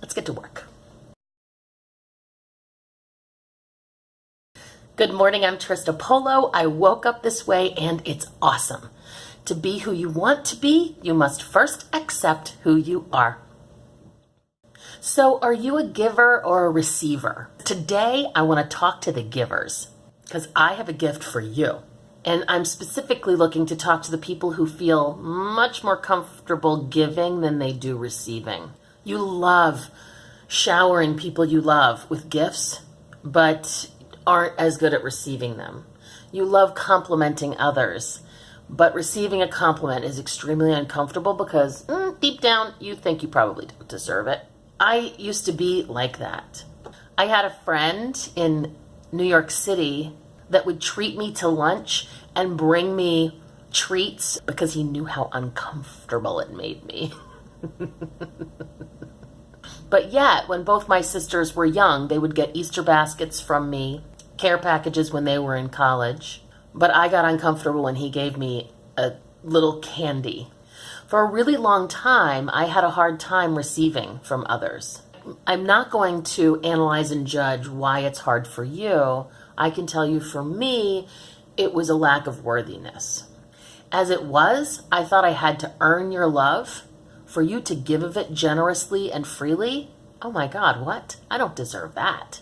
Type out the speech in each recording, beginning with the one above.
Let's get to work. Good morning, I'm Trista Polo. I woke up this way and it's awesome. To be who you want to be, you must first accept who you are. So are you a giver or a receiver? Today, I want to talk to the givers because I have a gift for you. And I'm specifically looking to talk to the people who feel much more comfortable giving than they do receiving. You love showering people you love with gifts, but aren't as good at receiving them. You love complimenting others, but receiving a compliment is extremely uncomfortable because deep down, you think you probably don't deserve it. I used to be like that. I had a friend in New York City that would treat me to lunch and bring me treats because he knew how uncomfortable it made me. But yet, when both my sisters were young, they would get Easter baskets from me, care packages when they were in college. But I got uncomfortable when he gave me a little candy. For a really long time, I had a hard time receiving from others. I'm not going to analyze and judge why it's hard for you. I can tell you for me, it was a lack of worthiness. As it was, I thought I had to earn your love. For you to give of it generously and freely, oh my God, what? I don't deserve that.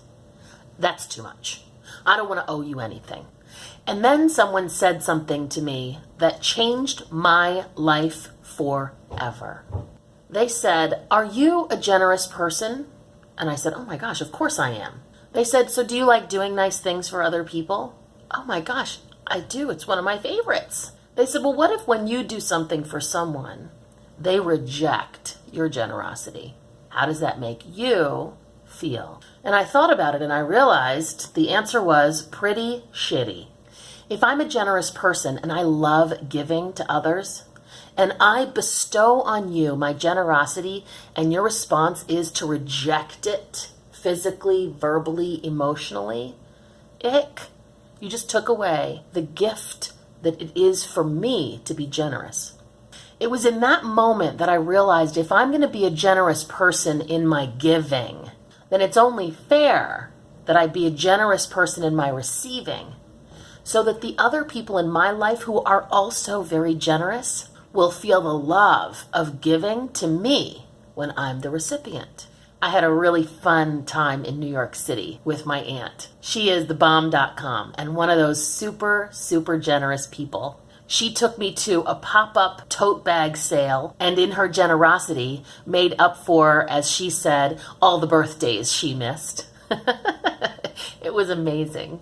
That's too much. I don't want to owe you anything. And then someone said something to me that changed my life forever. They said, "Are you a generous person?" And I said, "Oh my gosh, of course I am." They said, "So do you like doing nice things for other people?" "Oh my gosh, I do. It's one of my favorites." They said, "Well, what if when you do something for someone, they reject your generosity? How does that make you feel?" And I thought about it and I realized the answer was pretty shitty. If I'm a generous person and I love giving to others, and I bestow on you my generosity and your response is to reject it physically, verbally, emotionally, ick. You just took away the gift that it is for me to be generous. It was in that moment that I realized if I'm going to be a generous person in my giving, then it's only fair that I be a generous person in my receiving so that the other people in my life who are also very generous will feel the love of giving to me when I'm the recipient. I had a really fun time in New York City with my aunt. She is thebomb.com and one of those super, super generous people. She took me to a pop-up tote bag sale and in her generosity made up for, as she said, all the birthdays she missed. It was amazing.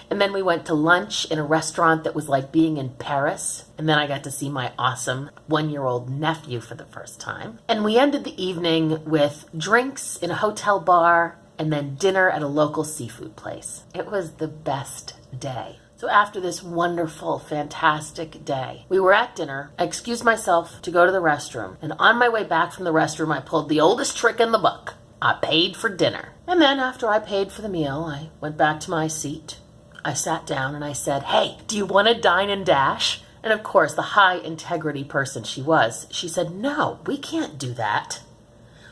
And then we went to lunch in a restaurant that was like being in Paris. And then I got to see my awesome 1-year-old nephew for the first time. And we ended the evening with drinks in a hotel bar and then dinner at a local seafood place. It was the best day. So after this wonderful, fantastic day, we were at dinner. I excused myself to go to the restroom. And on my way back from the restroom, I pulled the oldest trick in the book. I paid for dinner. And then after I paid for the meal, I went back to my seat. I sat down and I said, "Hey, do you want to dine and dash?" And of course, the high integrity person she was, she said, "No, we can't do that."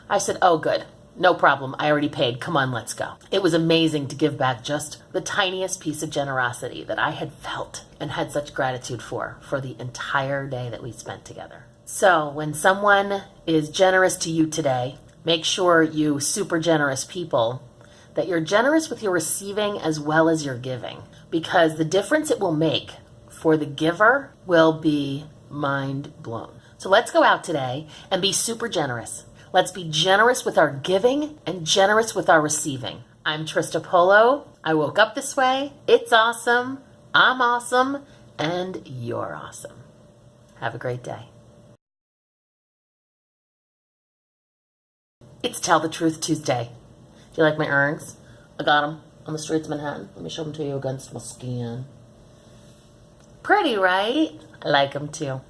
I said, "Oh, good. No problem. I already paid. Come on, let's go." It was amazing to give back just the tiniest piece of generosity that I had felt and had such gratitude for the entire day that we spent together. So when someone is generous to you today, make sure you super generous people that you're generous with your receiving as well as your giving, because the difference it will make for the giver will be mind blown. So let's go out today and be super generous. Let's be generous with our giving and generous with our receiving. I'm Trista Polo. I woke up this way. It's awesome. I'm awesome. And you're awesome. Have a great day. It's Tell the Truth Tuesday. Do you like my earrings? I got them on the streets of Manhattan. Let me show them to you against my skin. Pretty, right? I like them too.